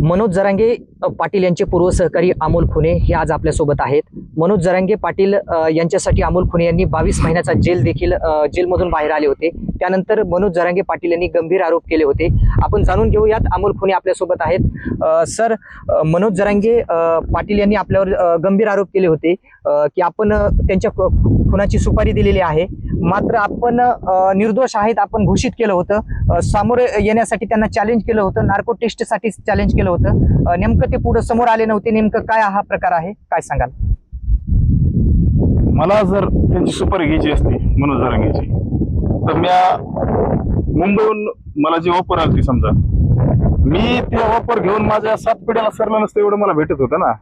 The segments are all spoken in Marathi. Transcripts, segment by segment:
मनोज जरांगे पाटील यांचे पूर्व सहकारी अमोल खुने हे आज आपल्यासोबत आहेत. मनोज जरांगे पाटील यांच्यासाठी अमोल खुने यांनी 22 महिन्याचा जेलमधून बाहेर आले होते. त्यानंतर मनोज जरांगे पाटील यांनी गंभीर आरोप केले होते. आपण जाणून घेऊयात. अमोल खुने आपल्यासोबत आहेत. सर, मनोज जरांगे पाटील यांनी आपल्यावर गंभीर आरोप केले होते की आपण त्यांच्या खुनाची सुपारी दिलेली आहे, मात्र आपण निर्दोष आहेत आपण घोषित केलं होतं. सामोरे येण्यासाठी त्यांना चॅलेंज केलं होतं, नार्को टेस्टसाठी चॅलेंज केलं होतं. नेमकं ते पुढे समोर आले नव्हते. नेमकं काय हा प्रकार आहे, काय सांगाल? मला जर त्यांची सुपारी घ्यायची असती मनोज जरांगेची, तर मुंबईहून मला जी ऑफर आली, समजा मी ते ऑफर घेऊन माझ्या 7 पिढ्याला सरलं नसतं एवढं मला भेटत होतं ना.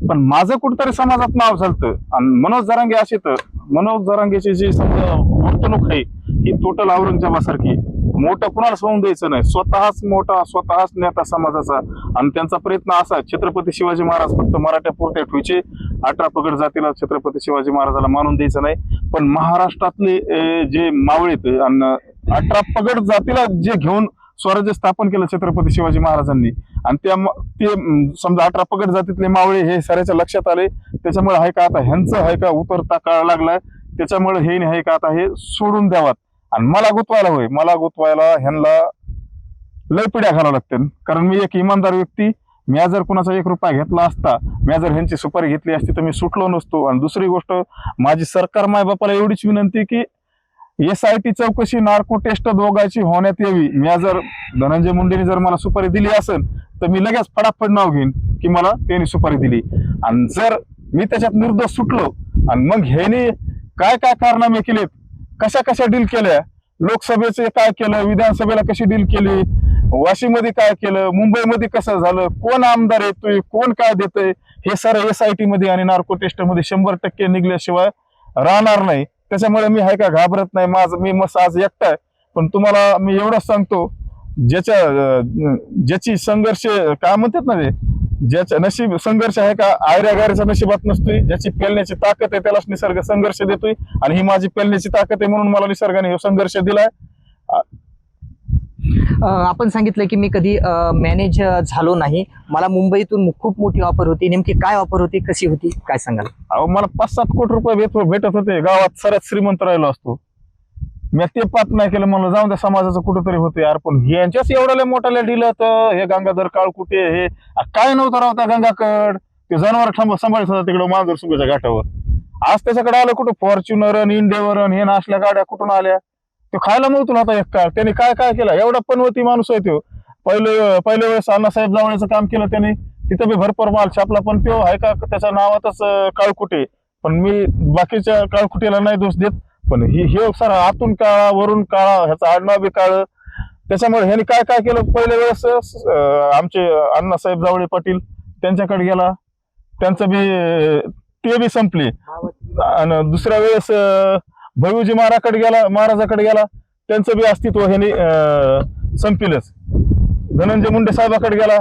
पण माझं कुठेतरी समाजात नाव झालतं. आणि मनोज जरांगे असे, तर मनोज जरांगेची जी समजा वर्तणूक आहे ही टोटल औरंगजेबासारखी. मोठं कुणाला होऊन द्यायचं नाही, स्वतःच मोठा, स्वतःच नेता समाजाचा. आणि त्यांचा प्रयत्न असा, छत्रपती शिवाजी महाराज फक्त मराठ्या पुरते ठेवायचे, 18 पगड जातीला छत्रपती शिवाजी महाराजाला मानून द्यायचं नाही. पण महाराष्ट्रातले जे मावळेत आणि 18 पगड जातीला जे घेऊन स्वराज्य स्थापन केलं छत्रपती शिवाजी महाराजांनी, आणि ते समजा 18 पगड जातीतले मावळे हे साऱ्याच्या लक्षात आले. त्याच्यामुळे आहे का आता ह्यांचं आहे का उतरता काळ लागलाय, त्याच्यामुळे हे नाही का आता हे सोडून द्यावात. आणि मला गुतवायला ह्यांना लय पिढ्या घालावं लागतील. कारण मी एक इमानदार व्यक्ती, मी जर कुणाचा 1 रुपया घेतला असता, मी जर ह्यांची सुपारी घेतली असती तर मी सुटलो नसतो. आणि दुसरी गोष्ट, माझी सरकार मायबापाला एवढीच विनंती की SIT चौकशी, नार्को टेस्ट दोघांची होण्यात यावी. मी जर धनंजय मुंडेंनी जर मला सुपारी दिली असेल तर मी लगेच फटाफट नाव घेईन की मला त्यांनी सुपारी दिली. आणि जर मी त्याच्यात निर्दोष सुटलो, आणि मग ह्यांनी काय काय कारनामे केलेत, कशा डील केल्या, लोकसभेचे काय केलं, विधानसभेला कशी डील केली, वाशीमध्ये काय केलं, मुंबईमध्ये कसं झालं, कोण आमदार येतोय, कोण काय देतोय, हे सारं SIT मध्ये आणि नार्को टेस्ट मध्ये 100% निघल्याशिवाय राहणार नाही. त्याच्यामुळे मी आहे का घाबरत नाही. मी मस्त आज एकटा आहे. पण तुम्हाला मी एवढंच सांगतो, ज्याची संघर्ष काय म्हणतात ना, ते ज्याच्या नशीब संघर्ष आहे का आयऱ्या नशिबात नसतोय. ज्याची पेलण्याची ताकद आहे त्यालाच निसर्ग संघर्ष देतोय. आणि ही माझी पेलण्याची ताकद आहे, म्हणून मला निसर्गाने हे संघर्ष दिलाय. आपण सांगितलं की मी कधी मॅनेज झालो नाही, मला मुंबईतून खूप मोठी ऑफर होती. नेमकी काय ऑफर होती, कशी होती, काय सांगाल? अहो, मला 5-7 कोटी रुपये भेटत होते. गावात सरच श्रीमंत राहिलो असतो. मी ते पात नाही केलं, म्हणलं जाऊन त्या समाजाचं कुठंतरी होते यार. पण यांच्याच एवढ्या मोठ्याला दिलं तर हे गंगाधर काळकुटे हे काय नव्हतं राव त्या गंगाकड. ते जनावर सांभाळत होता तिकडं मांजर सुगेच्या घाटावर. आज त्याच्याकडे आलं कुठं फॉर्च्युनर आणि इंडेवर हे असल्या गाड्या कुठून आल्या. तो खायला नव्हतं आता एक काळ. त्याने काय केलं, एवढा पनवती माणूस आहे तो. पहिल्या वेळेस अण्णासाहेब जावळेचं काम केलं त्याने, तिथं बी भरपूर माल छापला. पण तो आहे का त्याच्या नावातच काळकुटे. पण मी बाकीच्या काळकुटेला नाही दोष देत. पण हे सर आतून काळा वरून काळा, ह्याचा आडनाव बी काळ. त्याच्यामुळे ह्याने काय केलं, पहिल्या वेळेस आमचे अण्णासाहेब जावळे पाटील त्यांच्याकडे गेला, त्यांचं बी ते बी संपले. आणि दुसऱ्या वेळेस भैयूजी महाराजाकडे गेला, त्यांचं बी अस्तित्व ह्याने संपलंच. धनंजय मुंडे साहेबाकडे गेला,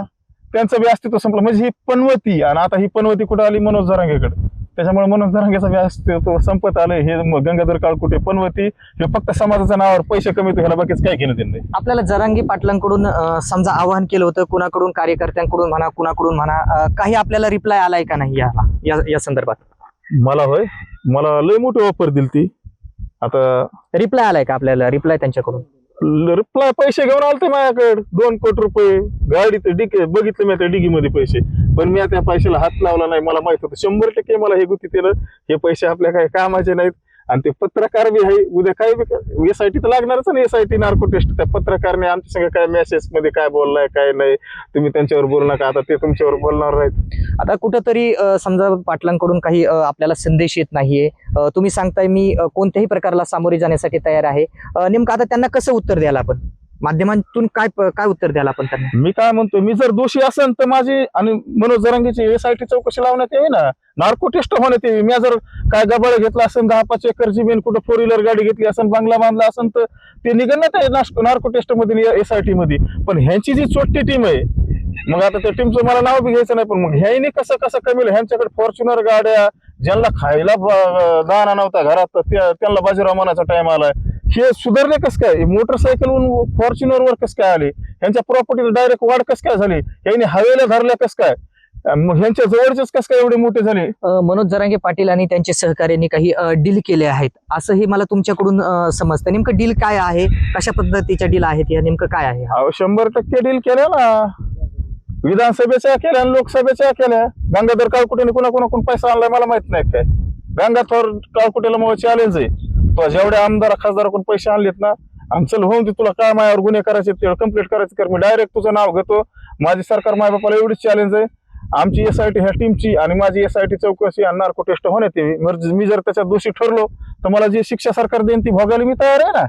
त्यांचं बी अस्तित्व संपलं. म्हणजे ही पनवती. आणि आता ही पनवती कुठं आली, मनोज जरांगेकडे. त्याच्यामुळे मनोज जरांगेचं बी अस्तित्व संपत आलंय. हे गंगाधर काळकुटे पनवती हे फक्त समाजाच्या नावावर पैसे कमीतो, ह्याला बाकीच काय केलं त्यांनी. आपल्याला जरांगे पाटलांकडून समजा आवाहन केलं होतं, कुणाकडून, कार्यकर्त्यांकडून म्हणा, कुणाकडून म्हणा, काही आपल्याला रिप्लाय आलाय का नाही या संदर्भात? मला लय मोठी ऑफर दिली ती. आता रिप्लाय आलाय का आपल्याला? रिप्लाय त्यांच्याकडून रिप्लाय पैसे घेऊन आलते माझ्याकडे 2 कोटी रुपये. गाडी तर बघितलं मी त्या डिगीमध्ये पैसे. पण मी त्या पैशाला हात लावला नाही. मला माहित होतं 100% मला हे गुती केलं, हे पैसे आपल्या काही कामाचे नाहीत. आणि ते पत्रकार बी आहे, उद्या काय SIT तर लागणारच ना. SIT narco test. त्या पत्रकारने आमच्या संग काय मेसेज मध्ये काय बोललाय काय नाही, तुम्ही त्यांच्यावर बोलू नका, आता ते तुमच्यावर बोलणार नाहीत. आता कुठंतरी समजा पाटलांकडून काही आपल्याला संदेश येत नाहीये. तुम्ही सांगताय मी कोणत्याही प्रकारला सामोरे जाण्यासाठी तयार आहे. नेमकं आता त्यांना कसं उत्तर द्यायला, आपण माध्यमांतून काय उत्तर द्यायला आपण त्यांना? मी काय म्हणतो, मी जर दोषी असेल तर माझी आणि मनोज जरांगेची SIT चौकशी लावण्यात यावी ना, नार्को टेस्ट होण्यात यावी. मी जर काय गबाळ घेतला असेल, 10-5 एकर जमीन, कुठं 4 व्हीलर गाडी घेतली असेल, बंगला बांधला असेल, तर ते निघण्यात आहे नार्को टेस्ट मध्ये, SIT मध्ये. पण ह्यांची जी छोटी टीम आहे, मग आता त्या टीमचं मला नाव बी घ्यायचं नाही. पण मग ह्याने कसं कमी, ह्यांच्याकडे फॉर्च्युनर गाड्या, ज्यांना खायला दाना नव्हता घरात, त्यांना बाजीराव मानाचा टाइम आलाय. हे सुधारले कस काय, मोटरसायकलवरून फॉर्च्युनरवर कस काय आले, ह्यांच्या प्रॉपर्टीला डायरेक्ट वाढ कस काय झाली, ह्यांनी हवेला धरल्या कस काय, मग ह्यांच्या जवळचेच कस काय एवढे मोठे झाले. मनोज जरांगे पाटील आणि त्यांचे सहकार्यांनी काही डील केले आहेत असंही मला तुमच्याकडून समजतं. नेमकं डील काय आहे, कशा पद्धतीच्या डील आहेत, या नेमकं काय आहे? 100% डील केल्या ना, विधानसभेच्या केल्या आणि लोकसभेच्या केल्या. गंगाधर काळकुटेने कोणाकोणाकडून पैसा आणलाय मला माहित नाही काय. गंगाधर काळकुटेला मग चॅलेंज आहे, तो जेवढ्या आमदार खासदाराकडून पैसे आणलेत ना, आणि चल होऊन दे, तुला काय माझ्यावर गुन्हे करायचे तेवढं कम्प्लीट करायचं कर, मी डायरेक्ट तुझं नाव घेतो. माझी सरकार मायबापाला एवढीच चॅलेंज आहे. आमची SIT ह्या टीमची आणि माझी SIT चौकशी आणि नार्को टेस्ट होण्यात यावी. मी जर त्याच्यात दोषी ठरलो तर मला जी शिक्षा सरकार देईन ती भोगायला मी तयार आहे ना.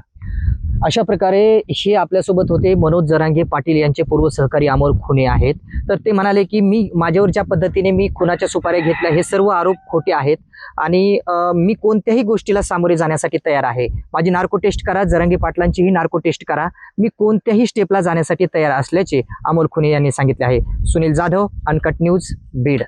अशा प्रकारे हे आपल्यासोबत होते मनोज जरांगे पाटील यांचे पूर्व सहकारी अमोल खुने आहेत. तर ते म्हणाले की माझ्यावर ज्या पद्धतीने मी खुनाच्या सुपाऱ्या घेतल्या हे सर्व आरोप खोटे आहेत आणि मी कोणत्याही गोष्टीला सामोरे जाण्यासाठी तयार आहे. माझी नार्को टेस्ट करा, जरांगे पाटलांचीही नार्को टेस्ट करा, मी कोणत्याही स्टेपला जाण्यासाठी तयार असल्याचे अमोल खुने यांनी सांगितले आहे. Sunil Jadhav, uncut news, Beed.